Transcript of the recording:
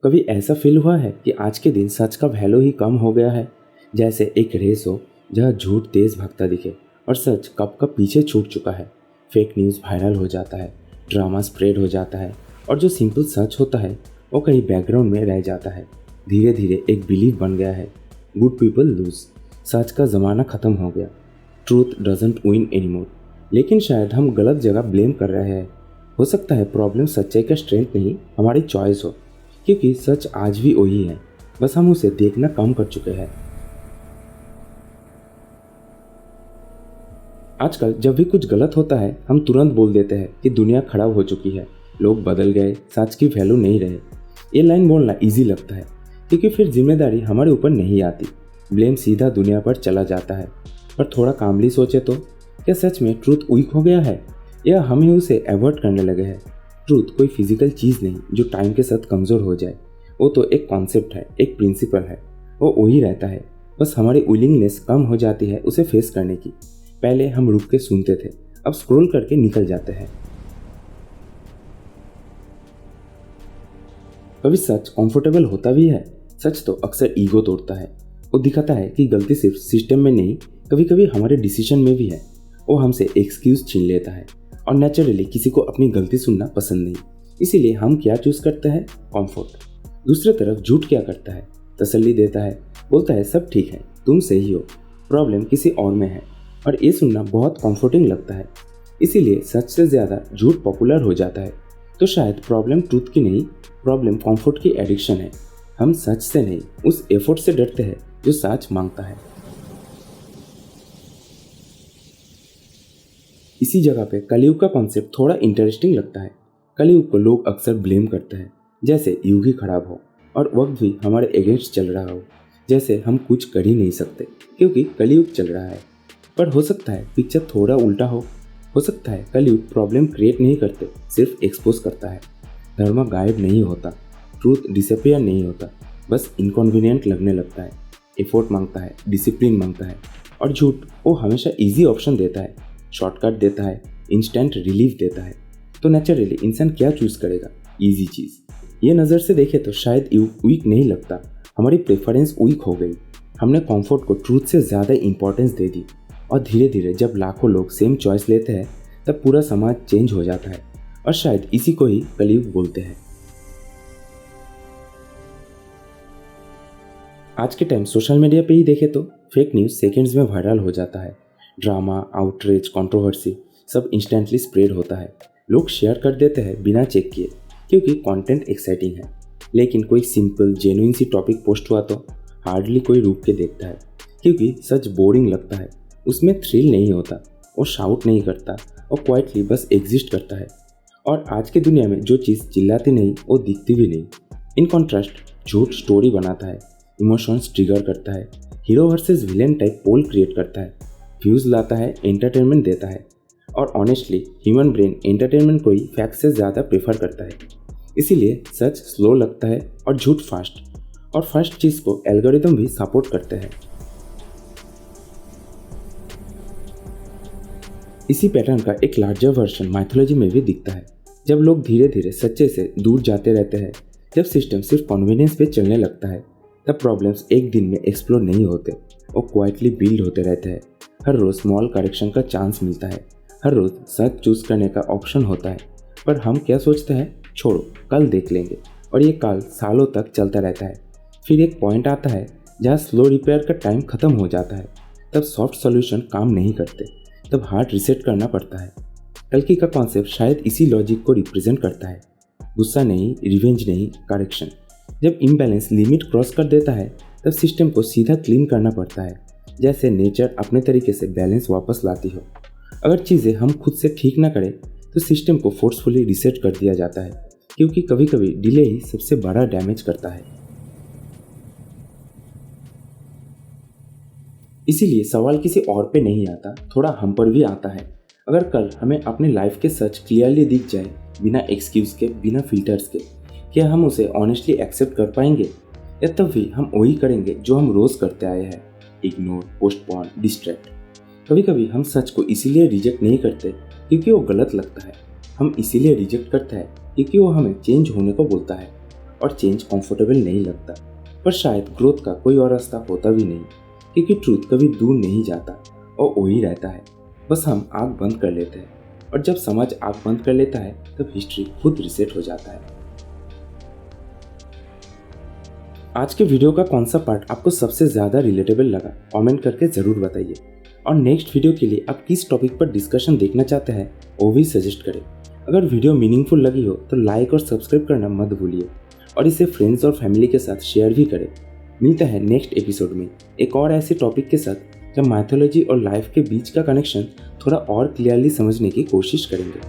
कभी ऐसा फील हुआ है कि आज के दिन सच का वैल्यू ही कम हो गया है, जैसे एक रेस हो जहाँ झूठ तेज भागता दिखे और सच कब कब पीछे छूट चुका है। फेक न्यूज़ वायरल हो जाता है, ड्रामा स्प्रेड हो जाता है और जो सिंपल सच होता है वो कहीं बैकग्राउंड में रह जाता है। धीरे धीरे एक बिलीव बन गया है, गुड पीपल लूज, सच का ज़माना ख़त्म हो गया, ट्रूथ डजंट विन एनीमोर। लेकिन शायद हम गलत जगह ब्लेम कर रहे हैं। हो सकता है प्रॉब्लम सच्चाई का स्ट्रेंथ नहीं, हमारी चॉइस हो, क्योंकि सच आज भी वही है, बस हम उसे देखना कम कर चुके हैं। आजकल जब भी कुछ गलत होता है हम तुरंत बोल देते हैं कि दुनिया खराब हो चुकी है, लोग बदल गए, सच की वैल्यू नहीं रहे। ये लाइन बोलना इजी लगता है क्योंकि फिर जिम्मेदारी हमारे ऊपर नहीं आती, ब्लेम सीधा दुनिया पर चला जाता है। पर थोड़ा कामली सोचे तो क्या सच में ट्रूथ वीक हो गया है या हम ही उसे अवॉइड करने लगे हैं? ट्रूथ कोई फिजिकल चीज़ नहीं जो टाइम के साथ कमज़ोर हो जाए, वो तो एक कॉन्सेप्ट है, एक प्रिंसिपल है, वो वही रहता है। बस हमारी विलिंगनेस कम हो जाती है उसे फेस करने की। पहले हम रुक के सुनते थे, अब स्क्रॉल करके निकल जाते हैं। कभी सच कंफर्टेबल होता भी है। सच तो अक्सर ईगो तोड़ता है, वो दिखाता है कि गलती सिर्फ सिस्टम में नहीं, कभी कभी हमारे डिसीजन में भी है। वो हमसे एक्सक्यूज छीन लेता है और नेचुरली किसी को अपनी गलती सुनना पसंद नहीं, इसीलिए हम क्या चूज करते हैं? कंफर्ट। दूसरी तरफ झूठ क्या करता है? तसल्ली देता है, बोलता है सब ठीक है, तुम सही हो, प्रॉब्लम किसी और में है। और ये सुनना बहुत कंफर्टिंग लगता है, इसीलिए सच से ज़्यादा झूठ पॉपुलर हो जाता है। तो शायद प्रॉब्लम ट्रूथ की नहीं, प्रॉब्लम कंफर्ट की एडिक्शन है। हम सच से नहीं, उस एफर्ट से डरते हैं जो सच मांगता है। इसी जगह पे कलयुग का कॉन्सेप्ट थोड़ा इंटरेस्टिंग लगता है। कलयुग को लोग अक्सर ब्लेम करते हैं, जैसे युग ही खराब हो और वक्त भी हमारे अगेंस्ट चल रहा हो, जैसे हम कुछ कर ही नहीं सकते क्योंकि कलयुग चल रहा है। पर हो सकता है पिक्चर थोड़ा उल्टा हो सकता है कलयुग प्रॉब्लम क्रिएट नहीं करते, सिर्फ एक्सपोज करता है। धर्म गायब नहीं होता, ट्रूथ डिसअपियर नहीं होता, बस इनकन्वीनियंट लगने लगता है, एफर्ट मांगता है, डिसिप्लिन मांगता है। और झूठ वो हमेशा इजी ऑप्शन देता है, शॉर्टकट देता है, इंस्टेंट रिलीफ देता है। तो नेचुरली इंसान क्या चूज़ करेगा? इजी चीज़। ये नज़र से देखे तो शायद वीक नहीं लगता, हमारी प्रेफरेंस वीक हो गई। हमने कंफर्ट को ट्रूथ से ज़्यादा इंपॉर्टेंस दे दी और धीरे धीरे जब लाखों लोग सेम चॉइस लेते हैं तब पूरा समाज चेंज हो जाता है। और शायद इसी को ही कलयुग बोलते हैं। आज के टाइम सोशल मीडिया पे ही देखे तो फेक न्यूज़ सेकंड्स में वायरल हो जाता है। ड्रामा, आउटरीच, कंट्रोवर्सी सब इंस्टेंटली स्प्रेड होता है। लोग शेयर कर देते हैं बिना चेक किए क्योंकि कंटेंट एक्साइटिंग है। लेकिन कोई सिंपल जेन्युइन सी टॉपिक पोस्ट हुआ तो हार्डली कोई रुक के देखता है क्योंकि सच बोरिंग लगता है। उसमें थ्रिल नहीं होता, वो शाउट नहीं करता, वो क्वाइटली बस एग्जिस्ट करता है। और आज की दुनिया में जो चीज़ चिल्लाती नहीं वो दिखती भी नहीं। इन कॉन्ट्रास्ट झूठ स्टोरी बनाता है, इमोशंस ट्रिगर करता है, हीरो वर्सेस विलेन टाइप पोल क्रिएट करता है, व्यूज़ लाता है, एंटरटेनमेंट देता है। और ऑनेस्टली ह्यूमन ब्रेन एंटरटेनमेंट को ही फैक्ट से ज़्यादा प्रेफर करता है। इसीलिए सच स्लो लगता है और झूठ फास्ट, और फर्स्ट चीज़ को एल्गोरिदम भी सपोर्ट करते हैं। इसी पैटर्न का एक लार्जर वर्जन माइथोलॉजी में भी दिखता है। जब लोग धीरे धीरे सच्चे से दूर जाते रहते हैं, जब सिस्टम सिर्फ कन्वीनियंस पे चलने लगता है, तब प्रॉब्लम्स एक दिन में एक्सप्लोर नहीं होते, वो क्वाइटली बिल्ड होते रहते हैं। हर रोज़ स्मॉल करेक्शन का चांस मिलता है, हर रोज़ सच चूज़ करने का ऑप्शन होता है। पर हम क्या सोचते हैं? छोड़ो, कल देख लेंगे। और ये कल सालों तक चलता रहता है। फिर एक पॉइंट आता है जहाँ स्लो रिपेयर का टाइम ख़त्म हो जाता है। तब सॉफ्ट सोल्यूशन काम नहीं करते, तब हार्ड रिसेट करना पड़ता है। कल्कि का कॉन्सेप्ट शायद इसी लॉजिक को रिप्रेजेंट करता है। गुस्सा नहीं, रिवेंज नहीं, करेक्शन। जब इम्बैलेंस लिमिट क्रॉस कर देता है तब सिस्टम को सीधा क्लीन करना पड़ता है, जैसे नेचर अपने तरीके से बैलेंस वापस लाती हो। अगर चीज़ें हम खुद से ठीक ना करें तो सिस्टम को फोर्सफुली रिसेट कर दिया जाता है, क्योंकि कभी कभी डिले ही सबसे बड़ा डैमेज करता है। इसीलिए सवाल किसी और पे नहीं आता, थोड़ा हम पर भी आता है। अगर कल हमें अपने लाइफ के सच क्लियरली दिख जाए, बिना एक्सक्यूज के, बिना फिल्टर्स के, क्या हम उसे ऑनेस्टली एक्सेप्ट कर पाएंगे? या तब भी हम वही करेंगे जो हम रोज़ करते आए हैं, इग्नोर, पोस्टपोन, डिस्ट्रैक्ट। कभी कभी हम सच को इसीलिए रिजेक्ट नहीं करते क्योंकि वो गलत लगता है, हम इसीलिए रिजेक्ट करते हैं क्योंकि वो हमें चेंज होने को बोलता है। और चेंज कंफर्टेबल नहीं लगता, पर शायद ग्रोथ का कोई और रास्ता होता भी नहीं, क्योंकि ट्रूथ कभी दूर नहीं जाता और वही रहता है। बस हम आँख बंद कर लेते हैं, और जब समझ आँख बंद कर लेता है तब हिस्ट्री खुद रिसेट हो जाता है। आज के वीडियो का कौन सा पार्ट आपको सबसे ज़्यादा रिलेटेबल लगा, कमेंट करके ज़रूर बताइए। और नेक्स्ट वीडियो के लिए आप किस टॉपिक पर डिस्कशन देखना चाहते हैं वो भी सजेस्ट करें। अगर वीडियो मीनिंगफुल लगी हो तो लाइक और सब्सक्राइब करना मत भूलिए, और इसे फ्रेंड्स और फैमिली के साथ शेयर भी करें। मिलता है नेक्स्ट एपिसोड में एक और ऐसे टॉपिक के साथ जब माइथोलॉजी और लाइफ के बीच का कनेक्शन थोड़ा और क्लियरली समझने की कोशिश करेंगे।